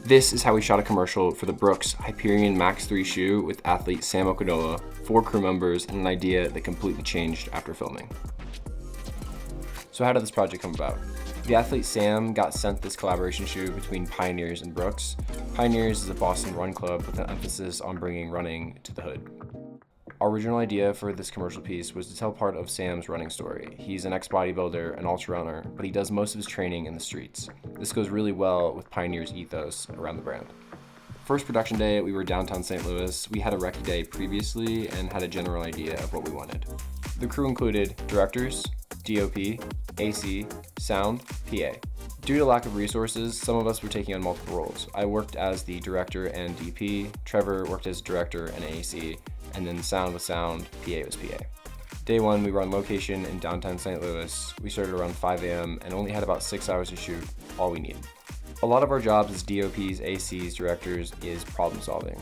This is how we shot a commercial for the Brooks Hyperion Max 3 shoe with athlete Sam Okunola, 4 crew members, and an idea that completely changed after filming. So how did this project come about? The athlete Sam got sent this collaboration shoe between Pioneers and Brooks. Pioneers is a Boston run club with an emphasis on bringing running to the hood. Our original idea for this commercial piece was to tell part of Sam's running story. He's an ex-bodybuilder, an ultra runner, but he does most of his training in the streets. This goes really well with Pioneer's ethos around the brand. First production day, we were downtown St. Louis. We had a rec day previously and had a general idea of what we wanted. The crew included directors, DOP, AC, sound, PA. Due to lack of resources, some of us were taking on multiple roles. I worked as the director and DP, Trevor worked as director and AC, and then sound was sound, PA was PA. Day 1, we were on location in downtown St. Louis. We started around 5 a.m. and only had about 6 hours to shoot, all we needed. A lot of our jobs as DOPs, ACs, directors is problem solving.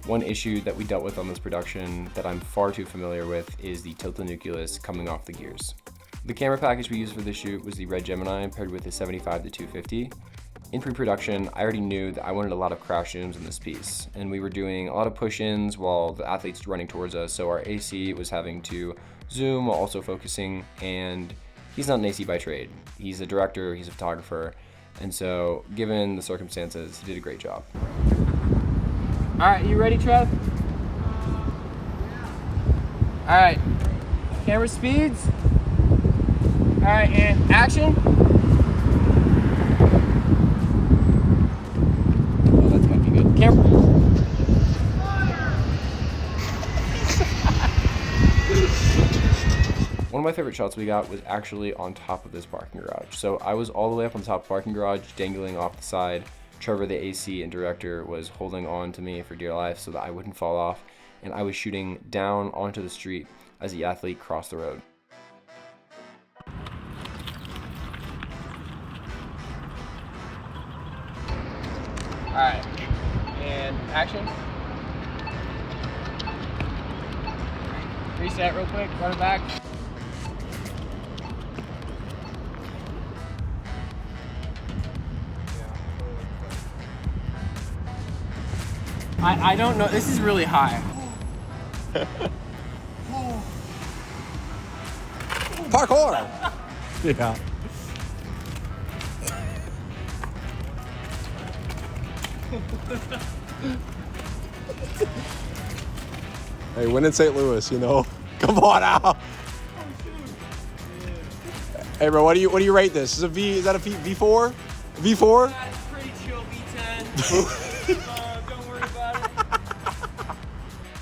One issue that we dealt with on this production that I'm far too familiar with is the tilt nucleus coming off the gears. The camera package we used for this shoot was the Red Gemini paired with the 75-250. In pre-production, I already knew that I wanted a lot of crash zooms in this piece, and we were doing a lot of push-ins while the athletes were running towards us, so our AC was having to zoom while also focusing, and he's not an AC by trade. He's a director, he's a photographer, and so given the circumstances, he did a great job. All right, you ready, Trev? All right, camera speeds. All right, and action. Oh, that's gonna be good. Camera. One of my favorite shots we got was actually on top of this parking garage. So I was all the way up on top of the parking garage, dangling off the side. Trevor, the AC and director, was holding on to me for dear life so that I wouldn't fall off. And I was shooting down onto the street as the athlete crossed the road. All right, and action. Reset real quick, run it back. I don't know, this is really high. Parkour! Yeah. Hey, when in St. Louis, you know? Come on out. Hey, bro, what do you rate this? Is that a V4? V4? That's pretty chill V10. Don't worry about it.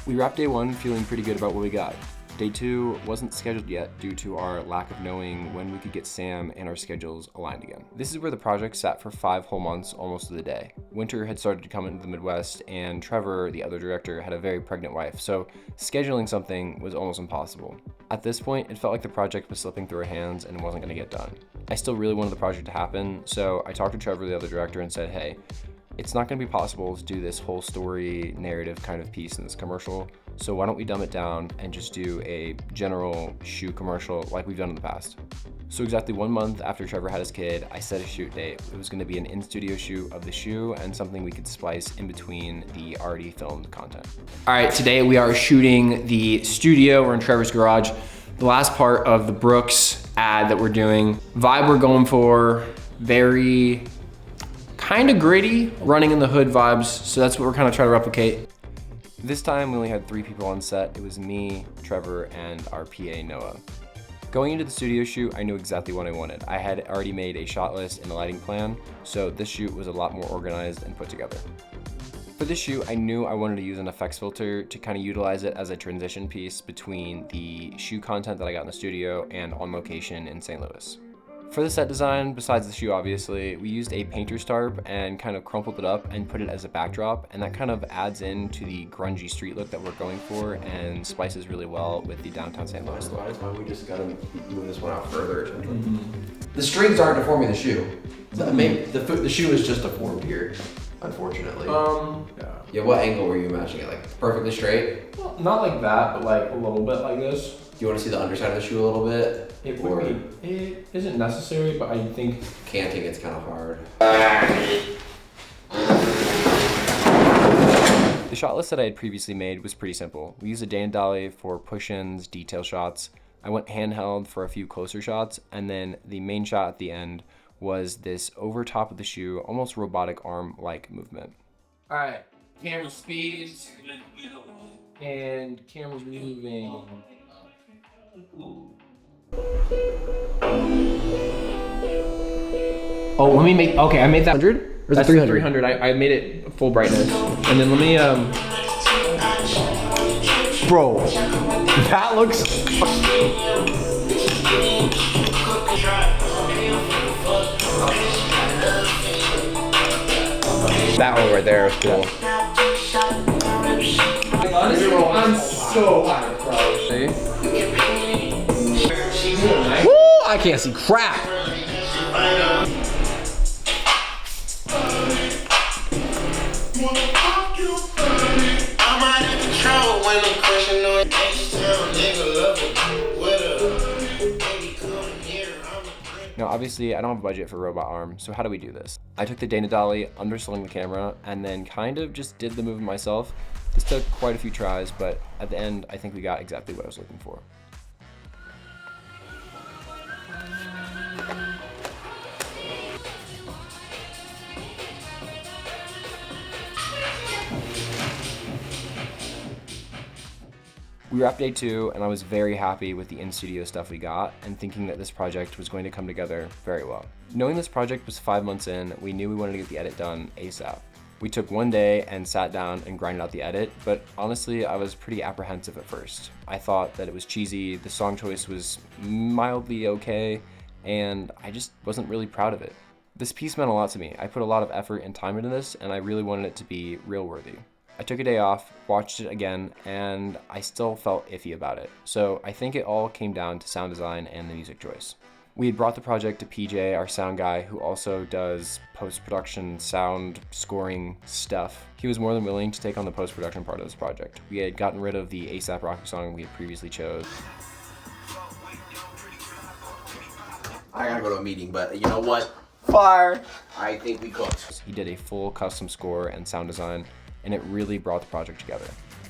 We wrapped day 1 feeling pretty good about what we got. Day 2 wasn't scheduled yet due to our lack of knowing when we could get Sam and our schedules aligned again. This is where the project sat for 5 whole months, almost to the day. Winter had started to come into the Midwest, and Trevor, the other director, had a very pregnant wife, so scheduling something was almost impossible. At this point, it felt like the project was slipping through our hands and wasn't going to get done. I still really wanted the project to happen, so I talked to Trevor, the other director, and said, hey, it's not going to be possible to do this whole story narrative kind of piece in this commercial, so why don't we dumb it down and just do a general shoe commercial like we've done in the past. So exactly 1 month after Trevor had his kid, I set a shoot date. It was going to be an in-studio shoot of the shoe and something we could splice in between the already filmed content. All right, today we are shooting the studio. We're in Trevor's garage. The last part of the Brooks ad that we're doing. Vibe we're going for, very kind of gritty, running in the hood vibes. So that's what we're kind of trying to replicate. This time we only had 3 people on set. It was me, Trevor, and our PA, Noah. Going into the studio shoot, I knew exactly what I wanted. I had already made a shot list and a lighting plan, so this shoot was a lot more organized and put together. For this shoot, I knew I wanted to use an effects filter to kind of utilize it as a transition piece between the shoe content that I got in the studio and on location in St. Louis. For the set design, besides the shoe obviously, we used a painter's tarp and kind of crumpled it up and put it as a backdrop, and that kind of adds into the grungy street look that we're going for and splices really well with the downtown St. Louis look. That's why we just gotta move this one out further. The strings aren't deforming the shoe. The shoe is just deformed here, unfortunately. Yeah, what angle were you matching it? Like perfectly straight? Well, not like that, but like a little bit like this. Do you want to see the underside of the shoe a little bit? It isn't necessary, but I think canting it's kind of hard. shot list that I had previously made was pretty simple. We used a day and dolly for push-ins, detail shots. I went handheld for a few closer shots, and then the main shot at the end was this over top of the shoe, almost robotic arm-like movement. All right, camera speeds, and camera's moving. Oh, let me make, okay, I made that 100? Or is it 300? 300, I made it full brightness. And then let me, Bro, that looks. that one right there is cool. Honestly, I'm so hyped, bro. See? Woo! I can't see crap. Now obviously I don't have a budget for robot arm, so how do we do this? I took the Dana dolly, underslung the camera, and then kind of just did the movement myself. This took quite a few tries, but at the end I think we got exactly what I was looking for. We wrapped day 2, and I was very happy with the in-studio stuff we got, and thinking that this project was going to come together very well. Knowing this project was 5 months in, we knew we wanted to get the edit done ASAP. We took one day and sat down and grinded out the edit, but honestly, I was pretty apprehensive at first. I thought that it was cheesy, the song choice was mildly okay, and I just wasn't really proud of it. This piece meant a lot to me. I put a lot of effort and time into this, and I really wanted it to be real worthy. I took a day off, watched it again, and I still felt iffy about it. So I think it all came down to sound design and the music choice. We had brought the project to PJ, our sound guy, who also does post-production sound scoring stuff. He was more than willing to take on the post-production part of this project. We had gotten rid of the A$AP Rocky song we had previously chose. I gotta go to a meeting, but you know what? Fire. I think we cooked. He did a full custom score and sound design, and it really brought the project together.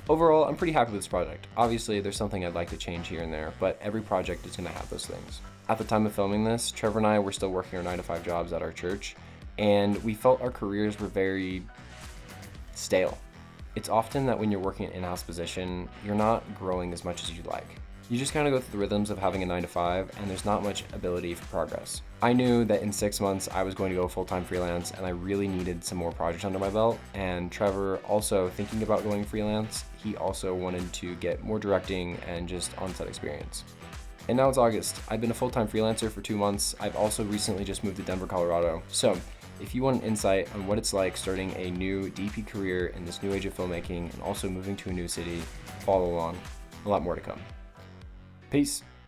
Overall, I'm pretty happy with this project. Obviously, there's something I'd like to change here and there, but every project is gonna have those things. At the time of filming this, Trevor and I were still working our 9-to-5 jobs at our church, and we felt our careers were very stale. It's often that when you're working an in-house position, you're not growing as much as you'd like. You just kind of go through the rhythms of having a 9-to-5, and there's not much ability for progress. I knew that in 6 months I was going to go full-time freelance, and I really needed some more projects under my belt. And Trevor, also thinking about going freelance, he also wanted to get more directing and just on-set experience. And now it's August. I've been a full-time freelancer for 2 months. I've also recently just moved to Denver, Colorado. So if you want an insight on what it's like starting a new DP career in this new age of filmmaking and also moving to a new city, follow along. A lot more to come. Peace.